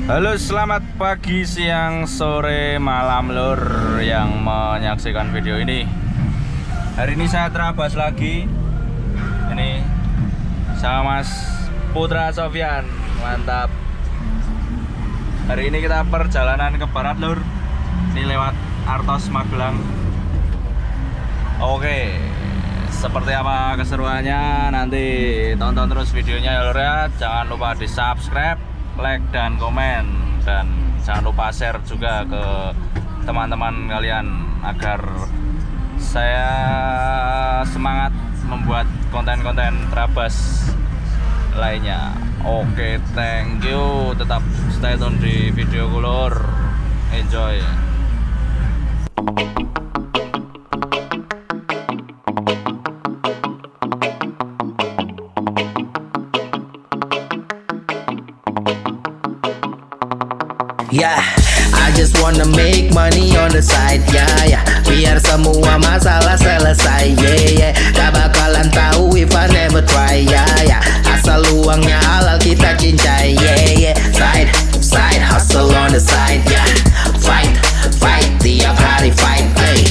Halo, selamat pagi, siang, sore, malam lur yang menyaksikan video ini. Hari ini saya terabas lagi. Ini sama Mas Putra Sofyan, mantap. Hari ini kita perjalanan ke barat lur. Ini lewat Artos Magelang. Oke, seperti apa keseruannya nanti tonton terus videonya ya lur ya. Jangan lupa di subscribe, like dan komen, dan jangan lupa share juga ke teman-teman kalian agar saya semangat membuat konten-konten terabas lainnya. Oke, thank you, tetap stay tune di video kulur, enjoy. Yeah, I just wanna make money on the side, yeah. Biar semua masalah selesai, yeah. Gak bakalan tahu if I never try, yeah. Asal uangnya halal kita cincai, yeah. Side, hustle on the side, yeah. Fight, tiap hari fight, hey.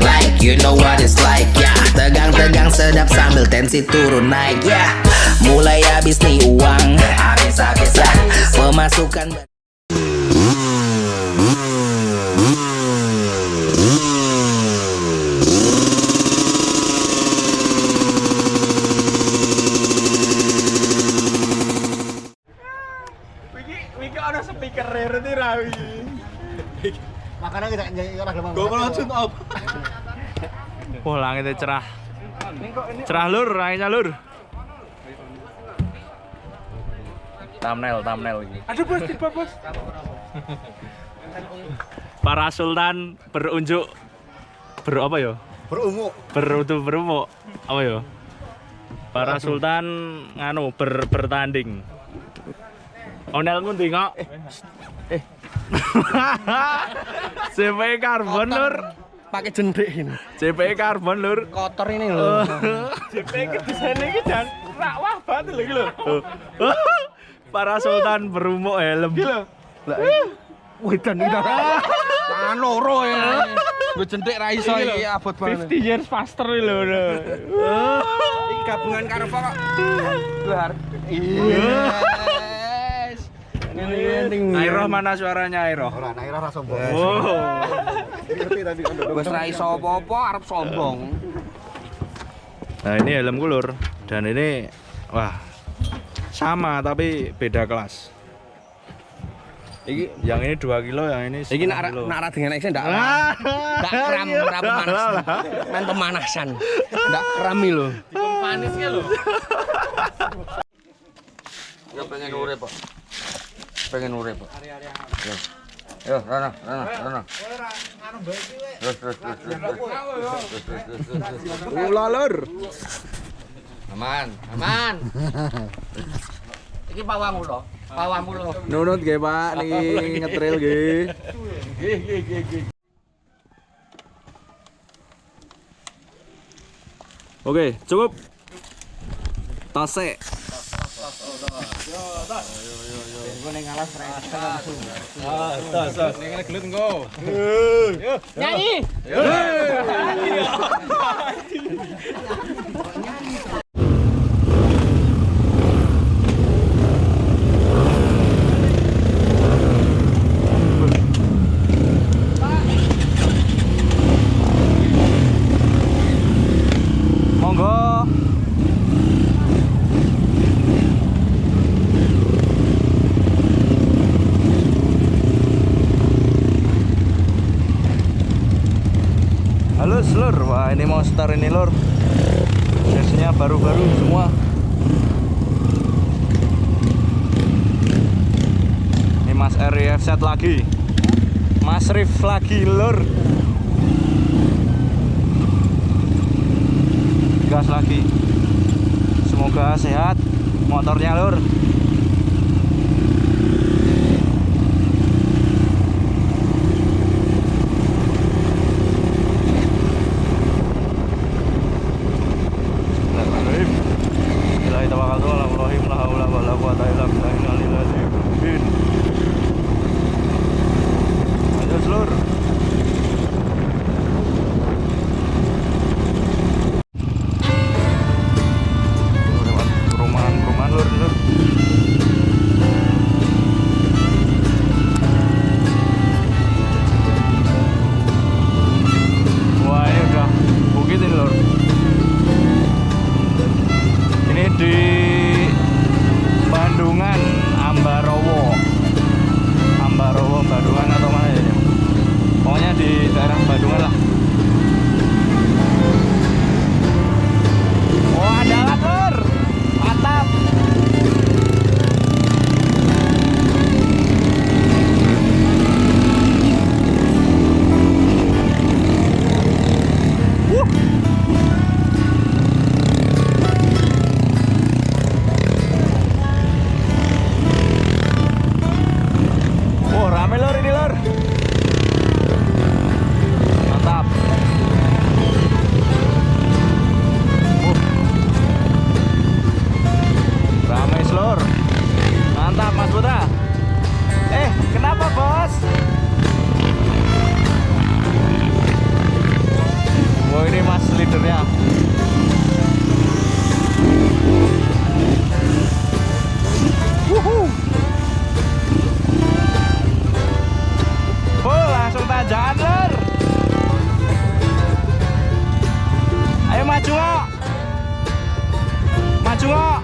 Like, you know what it's like, yeah. Tegang sedap sambil tensi turun naik, yeah. Mulai habis nih uang, habis-habisan pemasukan. Wiki ada speaker berarti rawi. Makanya kita nyanyi orang lama. Gue kalau tune up. Wah, langitnya cerah. Cerah lur, langitnya lur. Thumbnail ini. Aduh bos, tiba bos. Para sultan berunjuk apa ya? Berumuk apa ya? Para sultan bertanding. Onel ngendi kok? CP Carbon lur. Pakai jendrik ini. CP Carbon lur. Kotor ini loh. CP ke desain ini dan wah banget lagi lho. Para sultan berumuk helm. Iki lho. Lah. Wih dan ini tangan loro ya. Gue jendrik ra iso iki abot banget. 50 years faster lho. Iki gabungan karo kok. Luar. Iya. Airoh mana suaranya Airoh? Ora, Naira ra sombong. Wow. Ngerti tadi kan. Wis ra iso apa-apa arep sombong. Nah, ini helm kulur dan ini wah sama tapi beda kelas. Iki yang ini 2 kilo, yang ini 1 Iki kilo. nak dengan X ndak kram ra pemanasan. Main pemanasan. Ndak krami lho. Panisnya lho. Ya pengen urip, Pak. Pengen urip, Pak. Yo, Rana. Terus. Lur. Aman. Iki pawangmu lho. Nunut nggih, Pak, niki ngetril nggih. Oke, cukup. Tasik. Gue ning alas ra iso langsung. Tas. Ning gelut engko. Nyanyi. Monggo. Halo lur, wah ini monster ini lur. Versinya baru-baru semua. Ini Mas RF set lagi. Mas Rif lagi lur. Gas lagi. Semoga sehat motornya lur. Bismillahirrahmanirrahim. Bismillahirrahmanirrahim. La haula wala quwata illa billah. Langsung tanjakan lur. Ayo maju kok. Maju kok.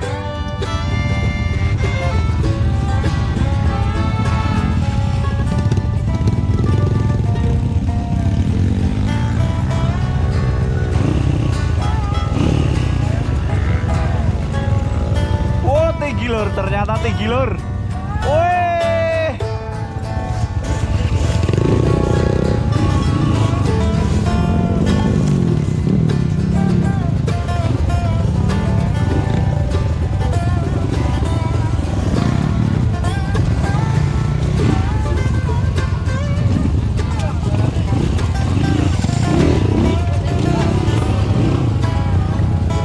Tinggi lur, ternyata tinggi lur. Wih.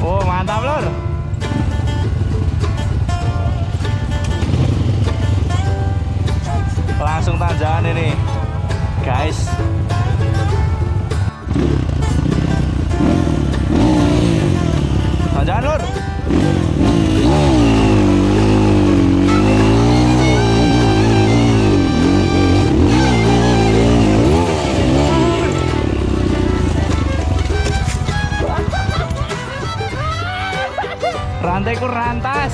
Oh, mantap lur. Langsung tanjakan ini guys. Tanjakan lur. Rantai ku rantas.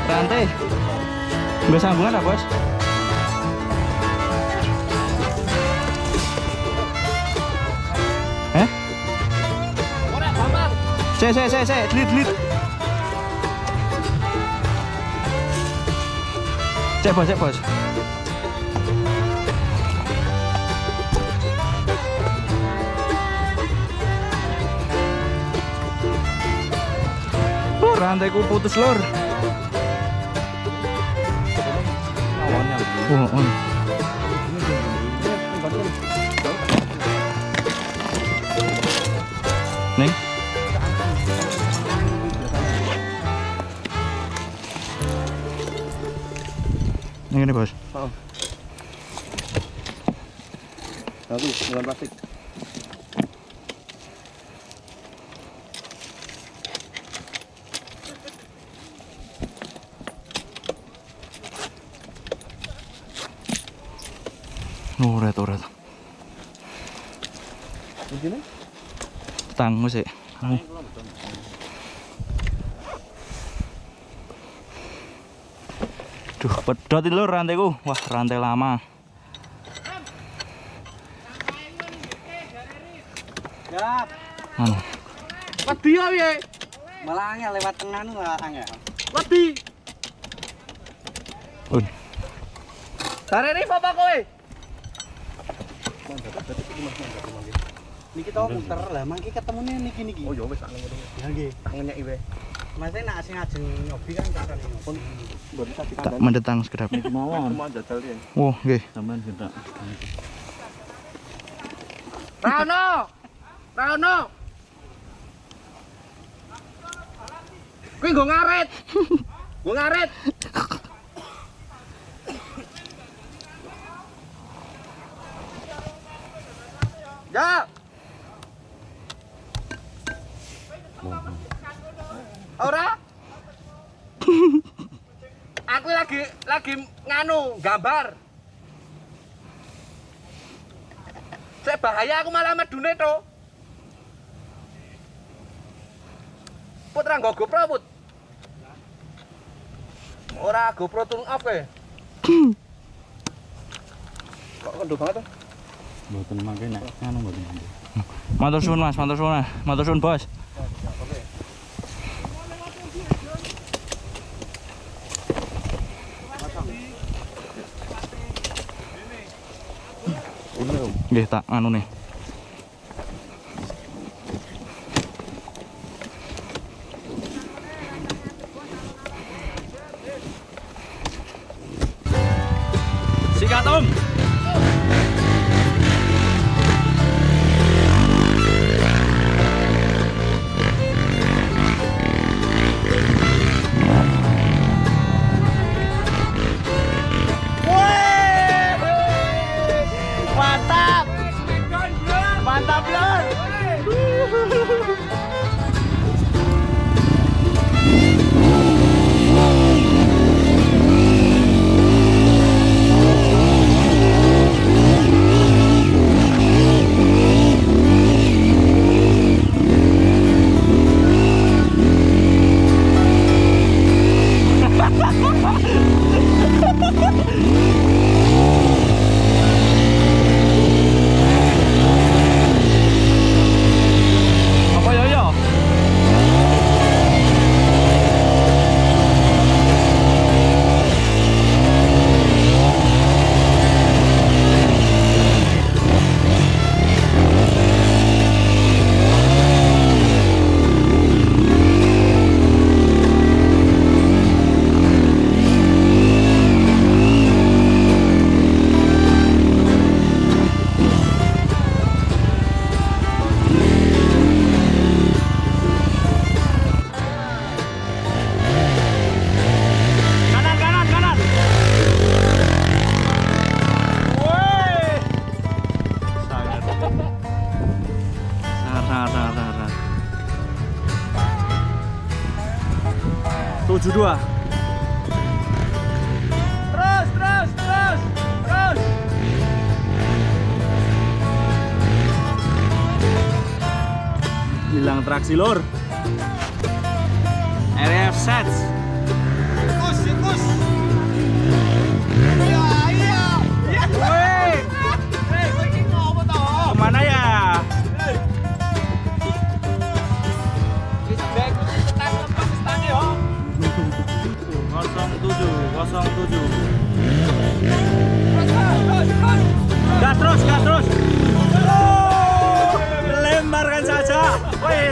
Rantai nggak sambungan apa bos? Delete. Cek bos. Rantaiku putus lur. Oh. Nih. Ini bos. Satu, bukan plastik. Urat. Begini? Tang sih. Duh, pedot itu lur rantaiku. Wah, rantai lama. Ya. Wedi ya piye? Malah angel lewat tengah nu malah angel. Wedi. Sarene apa kowe? Niki tau muter lah, mangke ketemune niki. Oh ya wis tak ngono. Ya nggih. Tak ngenyeki wae. Masih nak sing ajeng nyobi kan carane ngono. Baru tak Tak mendetang sekedap. mawon. Mau jajal ya. Oh, nggih. Sampean gendak. Rano. Kuwi nggo ngarit. Ya. Ora? Aku lagi nganu gambar. Cek bahaya aku malah medune to. Putra nggo GoPro put. Ora GoPro turun off e. Kok kendo banget to? Mboten mangke nek anu mboten. Matur suwun Mas, matur suwun bos. Nggih, tak anu nih. Sikat Om. Mantap. Apa ya ya? Kanan kanan kanan. Woi. Sangat. Sangat. 72. Terus. Hilang traksi lor. RF sets. Tikus. Iya. Woi. Kowe iki ngopo to? Kemana ya? Wis bae ku tekan lepas stang yo. 07. Terus. Gas terus. Oh, lemparkan saja. Woi,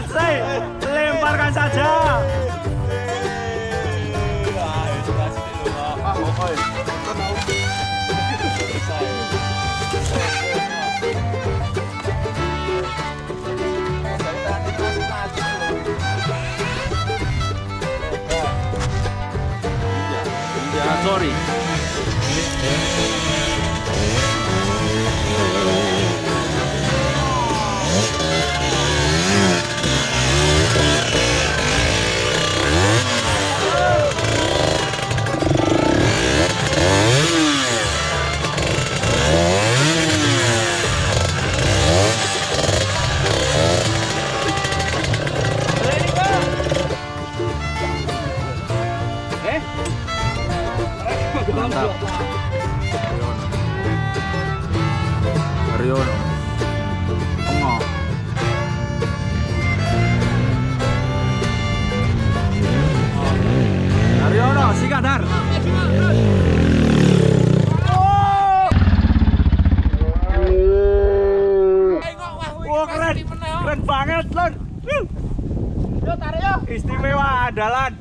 lemparkan saja. Ya, sorry. Mantap. Haryono. Tengok. Haryono, sikat Har. Wah, keren banget, Lon. Yo tarik yo. Istimewa andalan.